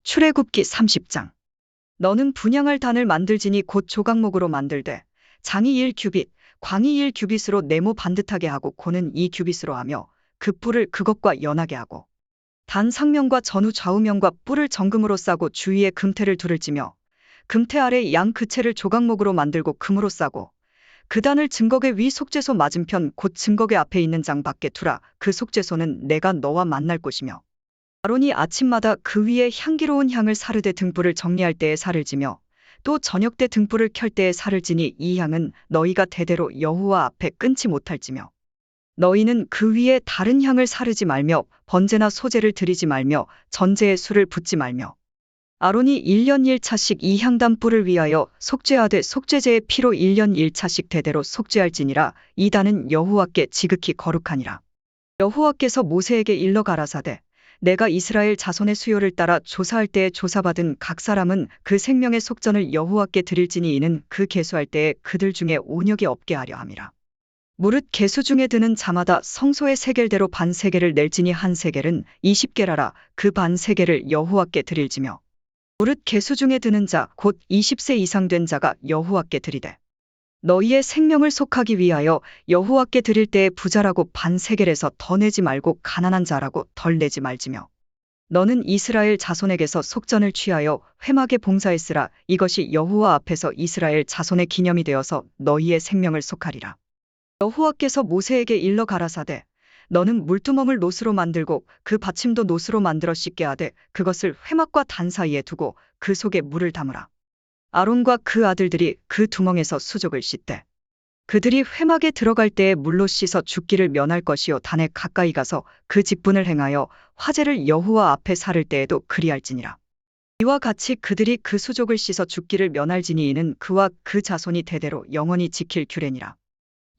출애굽기 30장. 너는 분향할 단을 만들지니 곧 조각목으로 만들되 장이 1규빗, 광이 1규빗으로 네모 반듯하게 하고 고는 2규빗으로 하며 그 뿔을 그것과 연하게 하고 단 상면과 전후 좌우면과 뿔을 정금으로 싸고 주위에 금테를 둘을 찌며 금테 아래 양 그체를 조각목으로 만들고 금으로 싸고 그 단을 증거궤 위 속죄소 맞은편 곧 증거궤 앞에 있는 장 밖에 두라. 그 속죄소는 내가 너와 만날 곳이며 아론이 아침마다 그 위에 향기로운 향을 사르되 등불을 정리할 때에 살을 지며 또 저녁 때 등불을 켤 때에 살을 지니 이 향은 너희가 대대로 여호와 앞에 끊지 못할지며 너희는 그 위에 다른 향을 사르지 말며 번제나 소제를 드리지 말며 전제에 술을 붓지 말며 아론이 1년 1차씩 이 향단 뿔을 위하여 속죄하되 속죄제의 피로 1년 1차씩 대대로 속죄할지니라. 이 단은 여호와께 지극히 거룩하니라. 여호와께서 모세에게 일러 가라사대 내가 이스라엘 자손의 수요를 따라 조사할 때에 조사받은 각 사람은 그 생명의 속전을 여호와께 드릴지니 이는 그 계수할 때에 그들 중에 온역이 없게 하려 함이라. 무릇 계수 중에 드는 자마다 성소의 세겔대로 반 세겔을 낼지니 한 세겔은 20게라라. 그 반 세겔을 여호와께 드릴지며 무릇 계수 중에 드는 자 곧 20세 이상 된 자가 여호와께 드리되 너희의 생명을 속하기 위하여 여호와께 드릴 때에 부자라고 반 세겔에서 더 내지 말고 가난한 자라고 덜 내지 말지며 너는 이스라엘 자손에게서 속전을 취하여 회막에 봉사했으라. 이것이 여호와 앞에서 이스라엘 자손의 기념이 되어서 너희의 생명을 속하리라. 여호와께서 모세에게 일러 가라사대 너는 물두멍을 노스로 만들고 그 받침도 노스로 만들어 씻게 하되 그것을 회막과 단 사이에 두고 그 속에 물을 담으라. 아론과 그 아들들이 그 두멍에서 수족을 씻되 그들이 회막에 들어갈 때에 물로 씻어 죽기를 면할 것이요 단에 가까이 가서 그 직분을 행하여 화제를 여호와 앞에 사를 때에도 그리할지니라. 이와 같이 그들이 그 수족을 씻어 죽기를 면할지니 이는 그와 그 자손이 대대로 영원히 지킬 규례니라.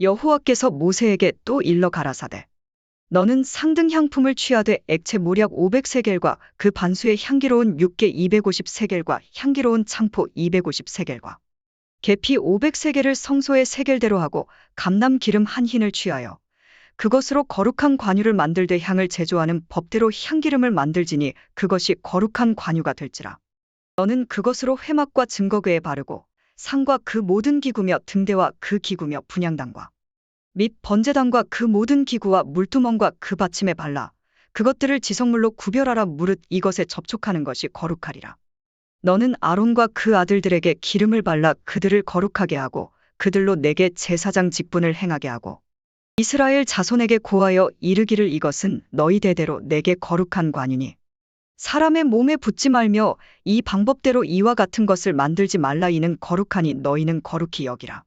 여호와께서 모세에게 또 일러 가라사대 너는 상등 향품을 취하되 액체 모략 500세겔과 그 반수의 향기로운 육개 250세겔과 향기로운 창포 250세겔과 계피 500세겔을 성소의 세겔대로 하고 감람 기름 한 흰을 취하여 그것으로 거룩한 관유를 만들되 향을 제조하는 법대로 향기름을 만들지니 그것이 거룩한 관유가 될지라. 너는 그것으로 회막과 증거궤에 바르고 상과 그 모든 기구며 등대와 그 기구며 분향단과 및 번제단과 그 모든 기구와 물두멍과 그 받침에 발라 그것들을 지성물로 구별하라. 무릇 이것에 접촉하는 것이 거룩하리라. 너는 아론과 그 아들들에게 기름을 발라 그들을 거룩하게 하고 그들로 내게 제사장 직분을 행하게 하고 이스라엘 자손에게 고하여 이르기를 이것은 너희 대대로 내게 거룩한 관유니 사람의 몸에 붙지 말며 이 방법대로 이와 같은 것을 만들지 말라. 이는 거룩하니 너희는 거룩히 여기라.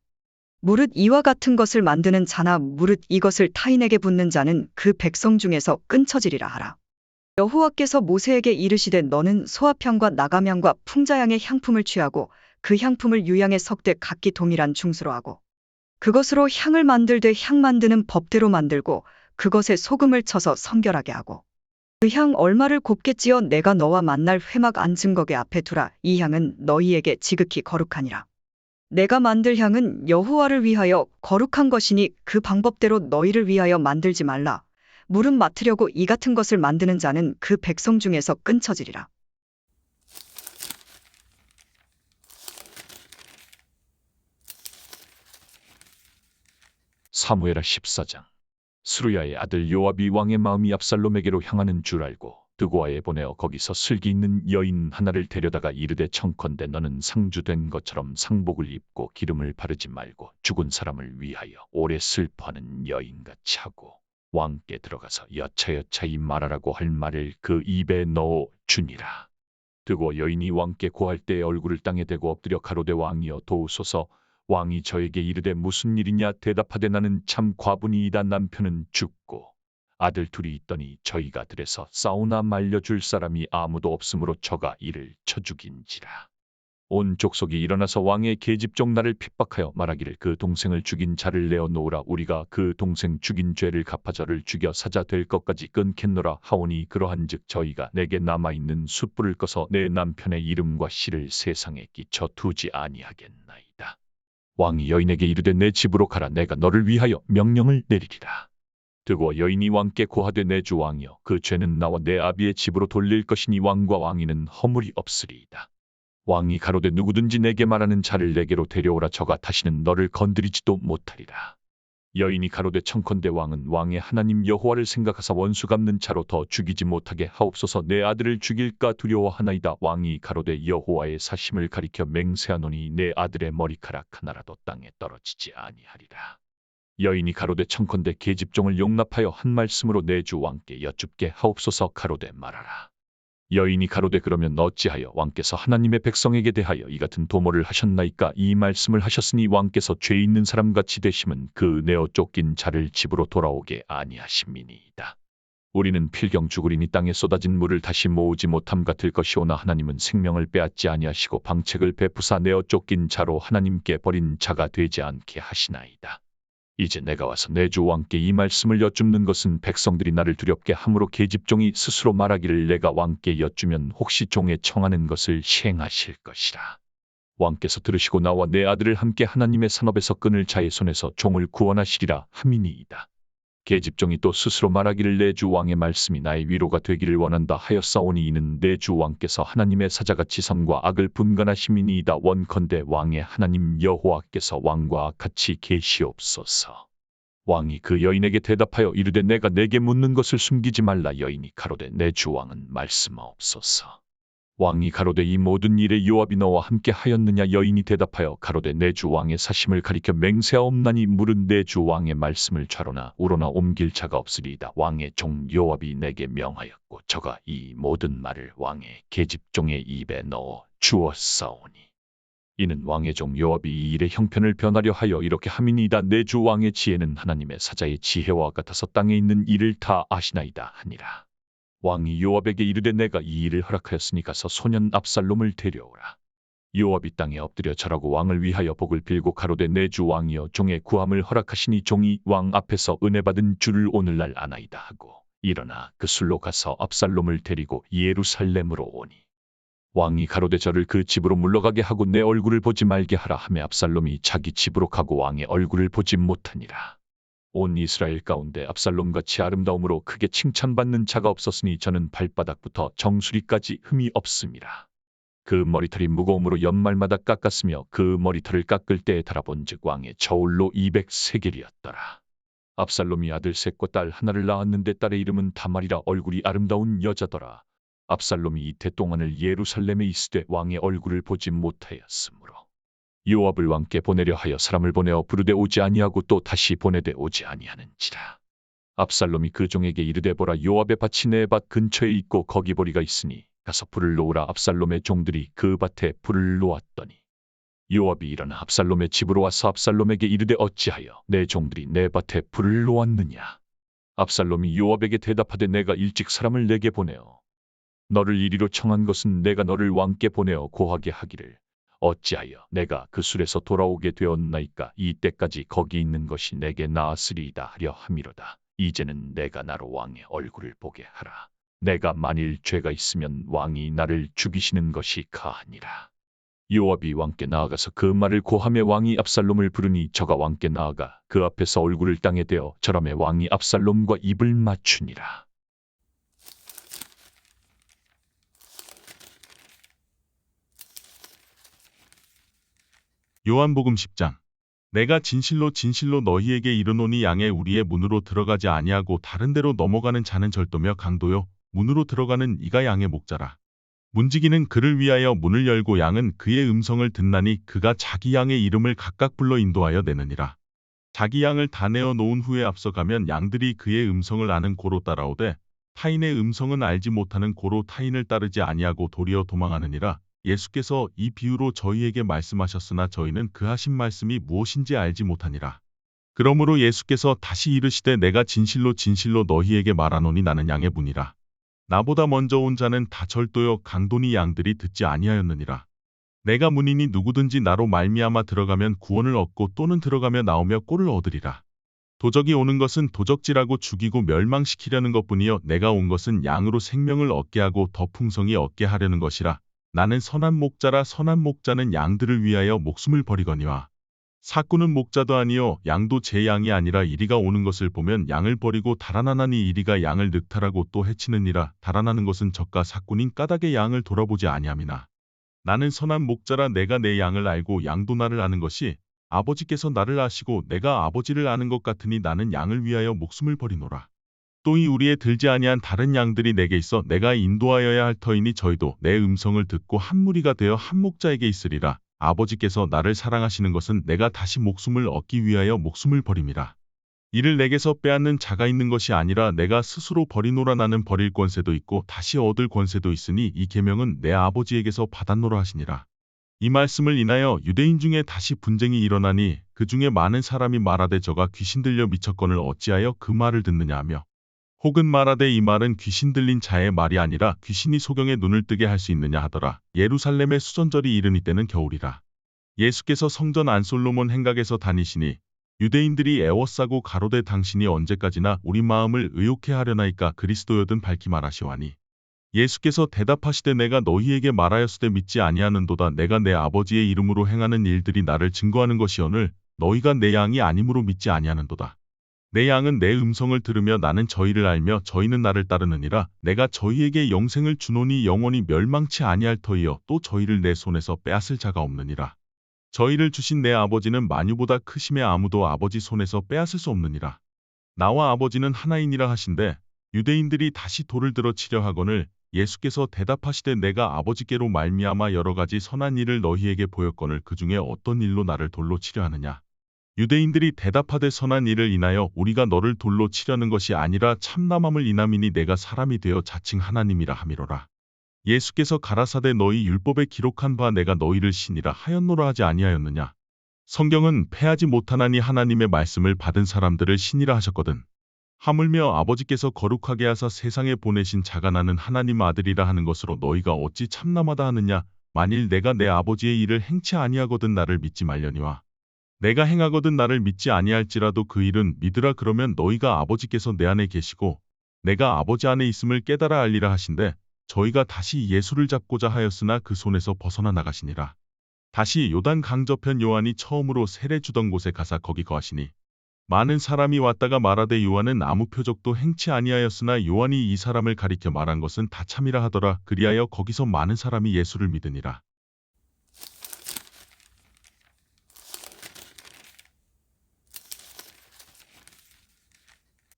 무릇 이와 같은 것을 만드는 자나 무릇 이것을 타인에게 붓는 자는 그 백성 중에서 끊쳐지리라 하라. 여호와께서 모세에게 이르시되 너는 소합향과 나감향과 풍자향의 향품을 취하고 그 향품을 유향에 섞되 각기 동일한 중수로 하고 그것으로 향을 만들되 향 만드는 법대로 만들고 그것에 소금을 쳐서 성결하게 하고 그 향 얼마를 곱게 찌어 내가 너와 만날 회막 안증거궤 앞에 두라. 이 향은 너희에게 지극히 거룩하니라. 내가 만들 향은 여호와를 위하여 거룩한 것이니 그 방법대로 너희를 위하여 만들지 말라. 물은 맡으려고 이 같은 것을 만드는 자는 그 백성 중에서 끊쳐지리라. 사무엘하 14장. 스루야의 아들 요압이 왕의 마음이 압살롬에게로 향하는 줄 알고 드고아에 보내어 거기서 슬기 있는 여인 하나를 데려다가 이르되 청컨대 너는 상주된 것처럼 상복을 입고 기름을 바르지 말고 죽은 사람을 위하여 오래 슬퍼하는 여인같이 하고 왕께 들어가서 여차여차히 말하라고 할 말을 그 입에 넣어 주니라. 드고 여인이 왕께 고할 때에 얼굴을 땅에 대고 엎드려 가로되 왕이여 도우소서. 왕이 저에게 이르되 무슨 일이냐 대답하되 나는 참 과분이이다. 남편은 죽고 아들 둘이 있더니 저희가 들에서 싸우나 말려줄 사람이 아무도 없으므로 저가 이를 쳐 죽인지라. 온 족속이 일어나서 왕의 계집종 나를 핍박하여 말하기를 그 동생을 죽인 자를 내어 놓으라. 우리가 그 동생 죽인 죄를 갚아 저를 죽여 사자 될 것까지 끊겠노라 하오니 그러한즉 저희가 내게 남아있는 숯불을 꺼서 내 남편의 이름과 시를 세상에 끼쳐 두지 아니하겠나이다. 왕이 여인에게 이르되 내 집으로 가라. 내가 너를 위하여 명령을 내리리라. 듣고 여인이 왕께 고하되 내 주 왕이여 그 죄는 나와 내 아비의 집으로 돌릴 것이니 왕과 왕위는 허물이 없으리이다. 왕이 가로되 누구든지 내게 말하는 자를 내게로 데려오라 저가 다시는 너를 건드리지도 못하리라. 여인이 가로되 청컨대 왕은 왕의 하나님 여호와를 생각하사 원수 갚는 자로 더 죽이지 못하게 하옵소서. 내 아들을 죽일까 두려워하나이다. 왕이 가로되 여호와의 사심을 가리켜 맹세하노니 내 아들의 머리카락 하나라도 땅에 떨어지지 아니하리라. 여인이 가로되 청컨대 계집종을 용납하여 한 말씀으로 내 주 왕께 여쭙게 하옵소서. 가로되 말하라. 여인이 가로되 그러면 어찌하여 왕께서 하나님의 백성에게 대하여 이 같은 도모를 하셨나이까? 이 말씀을 하셨으니 왕께서 죄 있는 사람같이 되심은 그 내어 쫓긴 자를 집으로 돌아오게 아니하심이니이다. 우리는 필경 죽으리니 땅에 쏟아진 물을 다시 모으지 못함 같을 것이오나 하나님은 생명을 빼앗지 아니하시고 방책을 베푸사 내어 쫓긴 자로 하나님께 버린 자가 되지 않게 하시나이다. 이제 내가 와서 내 주 왕께 이 말씀을 여쭙는 것은 백성들이 나를 두렵게 함으로 계집종이 스스로 말하기를 내가 왕께 여쭈면 혹시 종의 청하는 것을 시행하실 것이라. 왕께서 들으시고 나와 내 아들을 함께 하나님의 산업에서 끊을 자의 손에서 종을 구원하시리라 함이니이다. 계집종이 또 스스로 말하기를 내 주 왕의 말씀이 나의 위로가 되기를 원한다 하였사오니 이는 내 주 왕께서 하나님의 사자같이 선과 악을 분간하심이니이다. 원컨대 왕의 하나님 여호와께서 왕과 같이 계시옵소서. 왕이 그 여인에게 대답하여 이르되 내가 내게 묻는 것을 숨기지 말라. 여인이 가로되 내 주 왕은 말씀하옵소서. 왕이 가로되 이 모든 일에 요압이 너와 함께 하였느냐? 여인이 대답하여 가로되 내 주 왕의 사심을 가리켜 맹세하옵나니 물은 내 주 왕의 말씀을 좌로나 우로나 옮길 자가 없으리이다. 왕의 종 요압이 내게 명하였고 저가 이 모든 말을 왕의 계집종의 입에 넣어 주었사오니 이는 왕의 종 요압이 이 일의 형편을 변하려 하여 이렇게 함이니이다. 내 주 왕의 지혜는 하나님의 사자의 지혜와 같아서 땅에 있는 일을 다 아시나이다 하니라. 왕이 요압에게 이르되 내가 이 일을 허락하였으니 가서 소년 압살롬을 데려오라. 요압이 땅에 엎드려 절하고 왕을 위하여 복을 빌고 가로되 내 주 왕이여 종의 구함을 허락하시니 종이 왕 앞에서 은혜 받은 줄을 오늘날 아나이다 하고 일어나 그 술로 가서 압살롬을 데리고 예루살렘으로 오니 왕이 가로되 저를 그 집으로 물러가게 하고 내 얼굴을 보지 말게 하라 하매 압살롬이 자기 집으로 가고 왕의 얼굴을 보지 못하니라. 온 이스라엘 가운데 압살롬같이 아름다움으로 크게 칭찬받는 자가 없었으니 저는 발바닥부터 정수리까지 흠이 없음이라. 그 머리털이 무거움으로 연말마다 깎았으며 그 머리털을 깎을 때에 달아본즉 왕의 저울로 200세겔이었더라. 압살롬이 아들 셋과 딸 하나를 낳았는데 딸의 이름은 다말이라 얼굴이 아름다운 여자더라. 압살롬이 이태 동안을 예루살렘에 있으되 왕의 얼굴을 보지 못하였으므로 요압을 왕께 보내려 하여 사람을 보내어 부르되 오지 아니하고 또 다시 보내되 오지 아니하는지라. 압살롬이 그 종에게 이르되 보라 요압의 밭이 내 밭 근처에 있고 거기 보리가 있으니 가서 불을 놓으라. 압살롬의 종들이 그 밭에 불을 놓았더니 요압이 일어나 압살롬의 집으로 와서 압살롬에게 이르되 어찌하여 내 종들이 내 밭에 불을 놓았느냐? 압살롬이 요압에게 대답하되 내가 일찍 사람을 내게 보내어 너를 이리로 청한 것은 내가 너를 왕께 보내어 고하게 하기를 어찌하여 내가 그 술에서 돌아오게 되었나이까? 이때까지 거기 있는 것이 내게 나았으리이다 하려 함이로다. 이제는 내가 나로 왕의 얼굴을 보게 하라. 내가 만일 죄가 있으면 왕이 나를 죽이시는 것이 가하니라. 요압이 왕께 나아가서 그 말을 고하매 왕이 압살롬을 부르니 저가 왕께 나아가 그 앞에서 얼굴을 땅에 대어 절하매 왕이 압살롬과 입을 맞추니라. 요한복음 10장. 내가 진실로 진실로 너희에게 이르노니 양의 우리의 문으로 들어가지 아니하고 다른 데로 넘어가는 자는 절도며 강도요 문으로 들어가는 이가 양의 목자라. 문지기는 그를 위하여 문을 열고 양은 그의 음성을 듣나니 그가 자기 양의 이름을 각각 불러 인도하여 내느니라. 자기 양을 다 내어 놓은 후에 앞서가면 양들이 그의 음성을 아는 고로 따라오되 타인의 음성은 알지 못하는 고로 타인을 따르지 아니하고 도리어 도망하느니라. 예수께서 이 비유로 저희에게 말씀하셨으나 저희는 그 하신 말씀이 무엇인지 알지 못하니라. 그러므로 예수께서 다시 이르시되 내가 진실로 진실로 너희에게 말하노니 나는 양의 문이라. 나보다 먼저 온 자는 다 절도요 강도니 양들이 듣지 아니하였느니라. 내가 문이니 누구든지 나로 말미암아 들어가면 구원을 얻고 또는 들어가며 나오며 꼴을 얻으리라. 도적이 오는 것은 도적질하고 죽이고 멸망시키려는 것뿐이요 내가 온 것은 양으로 생명을 얻게 하고 더 풍성히 얻게 하려는 것이라. 나는 선한 목자라. 선한 목자는 양들을 위하여 목숨을 버리거니와 사꾼은 목자도 아니요 양도 제 양이 아니라 이리가 오는 것을 보면 양을 버리고 달아나나니 이리가 양을 늑탈하고 또 해치느니라. 달아나는 것은 저가 사꾼인 까닭의 양을 돌아보지 아니함이나 나는 선한 목자라 내가 내 양을 알고 양도 나를 아는 것이 아버지께서 나를 아시고 내가 아버지를 아는 것 같으니 나는 양을 위하여 목숨을 버리노라. 또 이 우리에 들지 아니한 다른 양들이 내게 있어 내가 인도하여야 할 터이니 저희도 내 음성을 듣고 한 무리가 되어 한 목자에게 있으리라. 아버지께서 나를 사랑하시는 것은 내가 다시 목숨을 얻기 위하여 목숨을 버림이라. 이를 내게서 빼앗는 자가 있는 것이 아니라 내가 스스로 버리노라. 나는 버릴 권세도 있고 다시 얻을 권세도 있으니 이 계명은 내 아버지에게서 받았노라 하시니라. 이 말씀을 인하여 유대인 중에 다시 분쟁이 일어나니 그 중에 많은 사람이 말하되 저가 귀신 들려 미쳤거늘 어찌하여 그 말을 듣느냐 하며 혹은 말하되 이 말은 귀신 들린 자의 말이 아니라 귀신이 소경의 눈을 뜨게 할 수 있느냐 하더라. 예루살렘의 수전절이 이르니 때는 겨울이라. 예수께서 성전 안솔로몬 행각에서 다니시니 유대인들이 애워싸고 가로되 당신이 언제까지나 우리 마음을 의욕해 하려나이까 그리스도여든 밝히 말하시오하니 예수께서 대답하시되 내가 너희에게 말하였으되 믿지 아니하는도다. 내가 내 아버지의 이름으로 행하는 일들이 나를 증거하는 것이오늘 너희가 내 양이 아니므로 믿지 아니하는도다. 내 양은 내 음성을 들으며 나는 저희를 알며 저희는 나를 따르느니라. 내가 저희에게 영생을 주노니 영원히 멸망치 아니할 터이요 또 저희를 내 손에서 빼앗을 자가 없느니라. 저희를 주신 내 아버지는 만유보다 크심에 아무도 아버지 손에서 빼앗을 수 없느니라. 나와 아버지는 하나이니라 하신대 유대인들이 다시 돌을 들어 치려 하거늘 예수께서 대답하시되 내가 아버지께로 말미암아 여러 가지 선한 일을 너희에게 보였거늘 그 중에 어떤 일로 나를 돌로 치려 하느냐. 유대인들이 대답하되 선한 일을 인하여 우리가 너를 돌로 치려는 것이 아니라 참남함을 인함이니 내가 사람이 되어 자칭 하나님이라 함이로라. 예수께서 가라사대 너희 율법에 기록한 바 내가 너희를 신이라 하였노라 하지 아니하였느냐. 성경은 패하지 못하나니 하나님의 말씀을 받은 사람들을 신이라 하셨거든. 하물며 아버지께서 거룩하게 하사 세상에 보내신 자가 나는 하나님 아들이라 하는 것으로 너희가 어찌 참남하다 하느냐. 만일 내가 내 아버지의 일을 행치 아니하거든 나를 믿지 말려니와 내가 행하거든 나를 믿지 아니할지라도 그 일은 믿으라. 그러면 너희가 아버지께서 내 안에 계시고 내가 아버지 안에 있음을 깨달아 알리라 하신대 저희가 다시 예수를 잡고자 하였으나 그 손에서 벗어나 나가시니라. 다시 요단 강 저편 요한이 처음으로 세례 주던 곳에 가사 거기 거하시니 많은 사람이 왔다가 말하되 요한은 아무 표적도 행치 아니하였으나 요한이 이 사람을 가리켜 말한 것은 다 참이라 하더라. 그리하여 거기서 많은 사람이 예수를 믿으니라.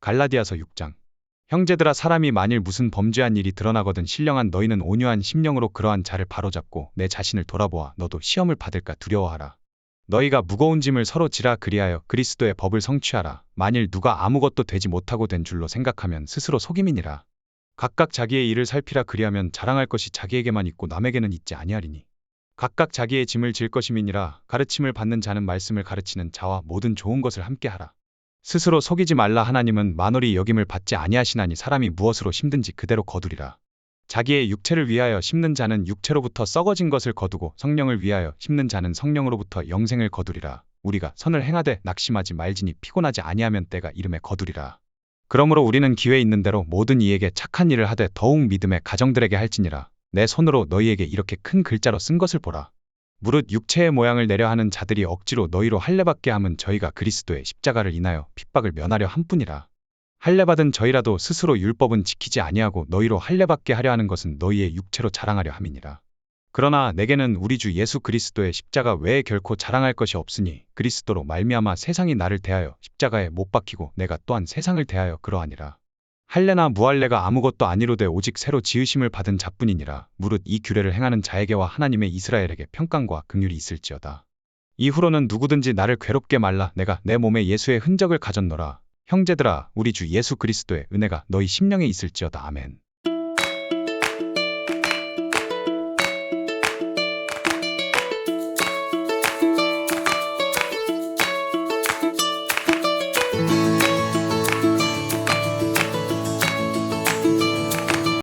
갈라디아서 6장. 형제들아 사람이 만일 무슨 범죄한 일이 드러나거든 신령한 너희는 온유한 심령으로 그러한 자를 바로잡고 내 자신을 돌아보아 너도 시험을 받을까 두려워하라. 너희가 무거운 짐을 서로 지라 그리하여 그리스도의 법을 성취하라. 만일 누가 아무것도 되지 못하고 된 줄로 생각하면 스스로 속임이니라. 각각 자기의 일을 살피라 그리하면 자랑할 것이 자기에게만 있고 남에게는 있지 아니하리니. 각각 자기의 짐을 질 것임이니라. 가르침을 받는 자는 말씀을 가르치는 자와 모든 좋은 것을 함께하라. 스스로 속이지 말라. 하나님은 만홀히 여김을 받지 아니하시나니 사람이 무엇으로 힘든지 그대로 거두리라. 자기의 육체를 위하여 심는 자는 육체로부터 썩어진 것을 거두고 성령을 위하여 심는 자는 성령으로부터 영생을 거두리라. 우리가 선을 행하되 낙심하지 말지니 피곤하지 아니하면 때가 이름에 거두리라. 그러므로 우리는 기회 있는 대로 모든 이에게 착한 일을 하되 더욱 믿음의 가정들에게 할지니라. 내 손으로 너희에게 이렇게 큰 글자로 쓴 것을 보라. 무릇 육체의 모양을 내려 하는 자들이 억지로 너희로 할례받게 함은 저희가 그리스도의 십자가를 인하여 핍박을 면하려 함뿐이라. 할례받은 저희라도 스스로 율법은 지키지 아니하고 너희로 할례받게 하려 하는 것은 너희의 육체로 자랑하려 함이니라. 그러나 내게는 우리 주 예수 그리스도의 십자가 외에 결코 자랑할 것이 없으니 그리스도로 말미암아 세상이 나를 대하여 십자가에 못 박히고 내가 또한 세상을 대하여 그러하니라. 할례나 무할례가 아무것도 아니로되 오직 새로 지으심을 받은 자뿐이니라. 무릇 이 규례를 행하는 자에게와 하나님의 이스라엘에게 평강과 긍휼이 있을지어다. 이후로는 누구든지 나를 괴롭게 말라. 내가 내 몸에 예수의 흔적을 가졌노라. 형제들아 우리 주 예수 그리스도의 은혜가 너희 심령에 있을지어다. 아멘.